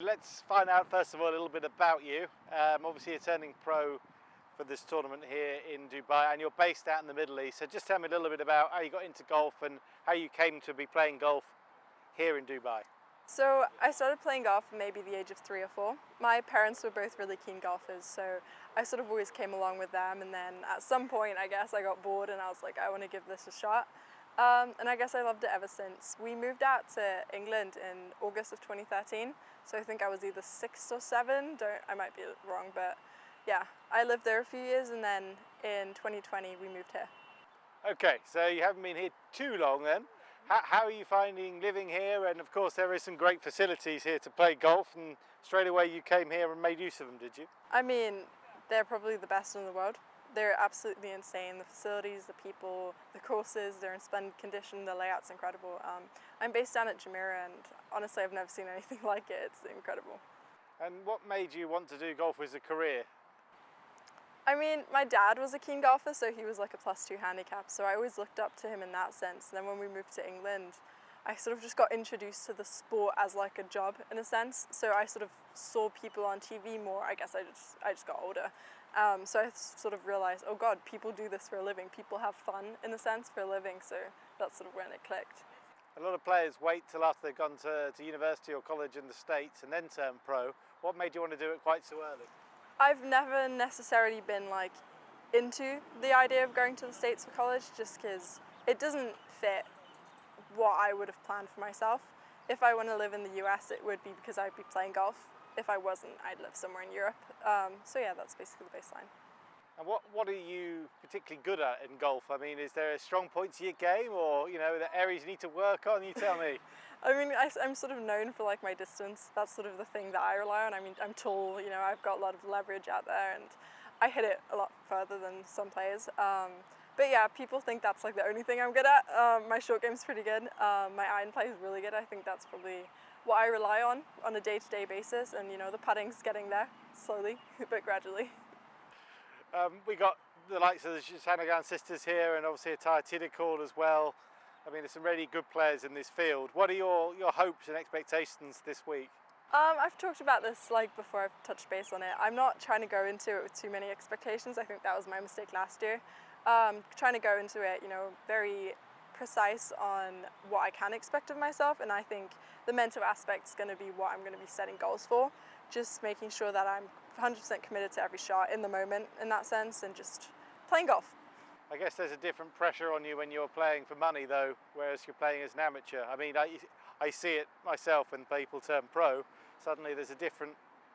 Let's find out first of all a little bit about you. Obviously you're turning pro for this tournament here in Dubai and you're based out in the Middle East. So just tell me a little bit about how you got into golf and how you came to be playing golf here in Dubai. So I started playing golf at maybe the age of 3 or 4. My parents were both really keen golfers, so I sort of always came along with them, and then at some point I guess I got bored and I was like, I want to give this a shot. And I guess I loved it ever since. We moved out to England in August of 2013, so I think I was either 6 or 7, I might be wrong, but yeah, I lived there a few years and then in 2020 we moved here. Okay, so you haven't been here too long then. How are you finding living here? And of course there is some great facilities here to play golf, and straight away you came here and made use of them, did you? I mean, they're probably the best in the world. They're absolutely insane. The facilities, the people, the courses, they're in splendid condition, the layout's incredible. I'm based down at Jumeirah and honestly I've never seen anything like it. It's incredible. And what made you want to do golf as a career? I mean, my dad was a keen golfer, so he was like a +2 handicap, so I always looked up to him in that sense. And then when we moved to England, I sort of just got introduced to the sport as like a job in a sense. So I sort of saw people on TV more. I guess I just got older. So I sort of realized, oh God, people do this for a living. People have fun in a sense for a living. So that's sort of when it clicked. A lot of players wait till after they've gone to university or college in the States and then turn pro. What made you want to do it quite so early? I've never necessarily been like into the idea of going to the States for college just because it doesn't fit what I would have planned for myself. If I want to live in the US, it would be because I'd be playing golf. If I wasn't, I'd live somewhere in Europe. So yeah, that's basically the baseline. And what are you particularly good at in golf? I mean, is there a strong point to your game, or the areas you need to work on? You tell me. I mean, I'm sort of known for like my distance. That's sort of the thing that I rely on. I mean, I'm tall, I've got a lot of leverage out there and I hit it a lot further than some players. But yeah, people think that's like the only thing I'm good at. My short game's pretty good. My iron play is really good. I think that's probably what I rely on a day-to-day basis. And the putting's getting there slowly, but gradually. We got the likes of the Chiara Noja sisters here, and obviously Chiara Noja as well. I mean, there's some really good players in this field. What are your hopes and expectations this week? I've talked about this like before I've touched base on it. I'm not trying to go into it with too many expectations. I think that was my mistake last year. Trying to go into it, very precise on what I can expect of myself, and I think the mental aspect is going to be what I'm going to be setting goals for. Just making sure that I'm 100% committed to every shot in the moment in that sense, and just playing golf. I guess there's a different pressure on you when you're playing for money though, whereas you're playing as an amateur. I mean, I see it myself when people turn pro. Suddenly there's a different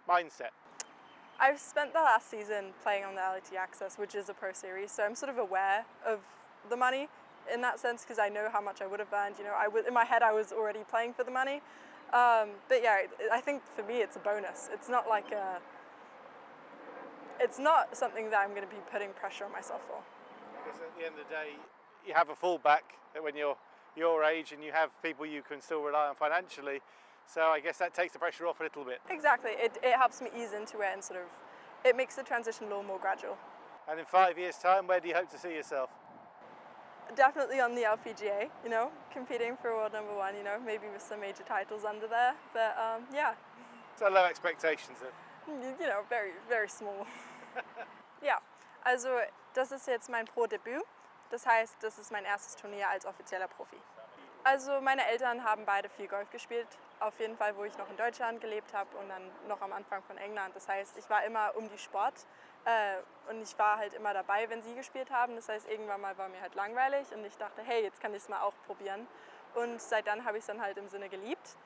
mindset. I've spent the last season playing on the LAT Access, which is a pro series, so I'm sort of aware of the money in that sense because I know how much I would have earned. In my head I was already playing for the money. But yeah, I think for me it's a bonus. It's not like it's not something that I'm going to be putting pressure on myself for. I guess at the end of the day, you have a fallback when you're your age, and you have people you can still rely on financially. So I guess that takes the pressure off a little bit. Exactly. It helps me ease into it and it makes the transition a little more gradual. And in 5 years' time, where do you hope to see yourself? Definitely on the LPGA, competing for world #1, maybe with some major titles under there. But yeah. So low expectations then? Very, very small. Ja, also das ist jetzt mein Pro-Debüt. Das heißt, das ist mein erstes Turnier als offizieller Profi. Also meine Eltern haben beide viel Golf gespielt. Auf jeden Fall, wo ich noch in Deutschland gelebt habe und dann noch am Anfang von England. Das heißt, ich war immer um die Sport und ich war halt immer dabei, wenn sie gespielt haben. Das heißt, irgendwann mal war mir halt langweilig und ich dachte, hey, jetzt kann ich es mal auch probieren. Und seit dann habe ich es dann halt im Sinne geliebt.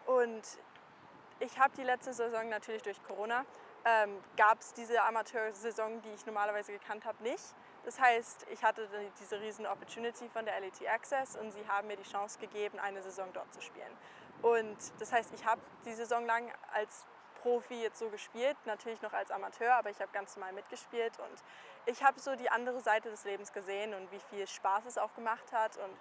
Und ich habe die letzte Saison natürlich durch Corona, gab es diese Amateursaison, die ich normalerweise gekannt habe, nicht. Das heißt, ich hatte diese riesen Opportunity von der LAT Access und sie haben mir die Chance gegeben, eine Saison dort zu spielen. Und das heißt, ich habe die Saison lang als Profi jetzt so gespielt, natürlich noch als Amateur, aber ich habe ganz normal mitgespielt und ich habe so die andere Seite des Lebens gesehen und wie viel Spaß es auch gemacht hat und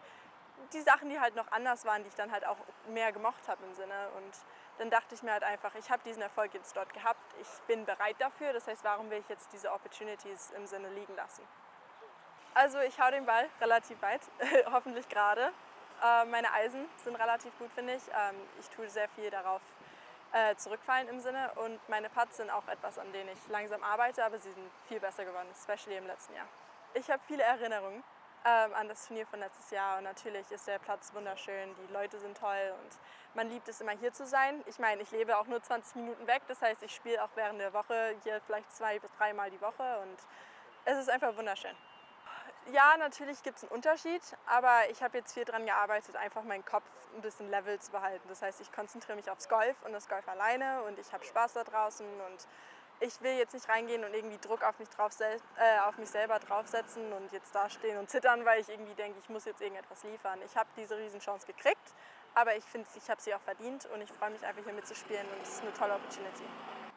die Sachen, die halt noch anders waren, die ich dann halt auch mehr gemocht habe im Sinne. Und dann dachte ich mir halt einfach, ich habe diesen Erfolg jetzt dort gehabt, ich bin bereit dafür, das heißt, warum will ich jetzt diese Opportunities im Sinne liegen lassen? Also ich hau den Ball relativ weit, hoffentlich gerade. Meine Eisen sind relativ gut, finde ich. Ich tue sehr viel darauf zurückfallen im Sinne und meine Putts sind auch etwas, an denen ich langsam arbeite, aber sie sind viel besser geworden, especially im letzten Jahr. Ich habe viele Erinnerungen an das Turnier von letztes Jahr und natürlich ist der Platz wunderschön, die Leute sind toll und man liebt es immer hier zu sein. Ich meine, ich lebe auch nur 20 Minuten weg, das heißt, ich spiele auch während der Woche hier vielleicht 2 bis 3 Mal die Woche und es ist einfach wunderschön. Ja, natürlich gibt es einen Unterschied, aber ich habe jetzt viel daran gearbeitet, einfach meinen Kopf ein bisschen level zu behalten. Das heißt, ich konzentriere mich aufs Golf und das Golf alleine und ich habe Spaß da draußen und ich will jetzt nicht reingehen und irgendwie Druck auf mich selber draufsetzen und jetzt dastehen und zittern, weil ich irgendwie denke, ich muss jetzt irgendetwas liefern. Ich habe diese Riesenchance gekriegt, aber ich finde, ich habe sie auch verdient und ich freue mich einfach hier mitzuspielen und es ist eine tolle Opportunity.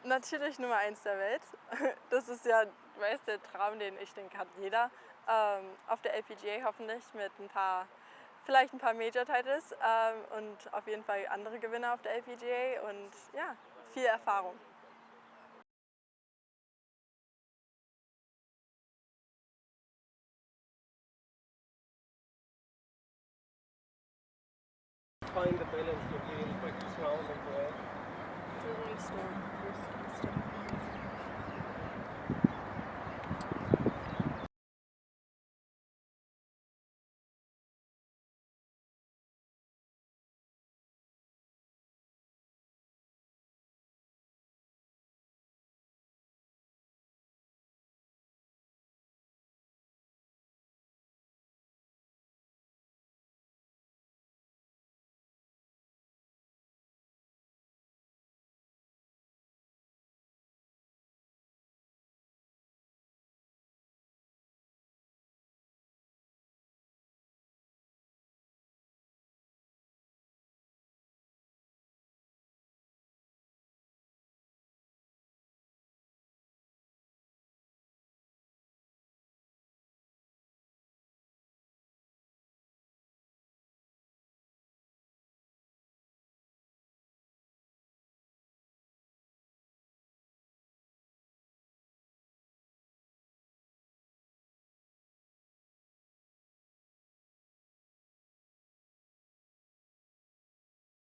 Natürlich Nummer 1 der Welt. Das ist ja, weißt, der Traum, den ich denke, hat jeder. Auf der LPGA hoffentlich mit vielleicht ein paar Major-Titles und auf jeden Fall andere Gewinner auf der LPGA und ja, viel Erfahrung. Find the balance between practice round and the Totally storm.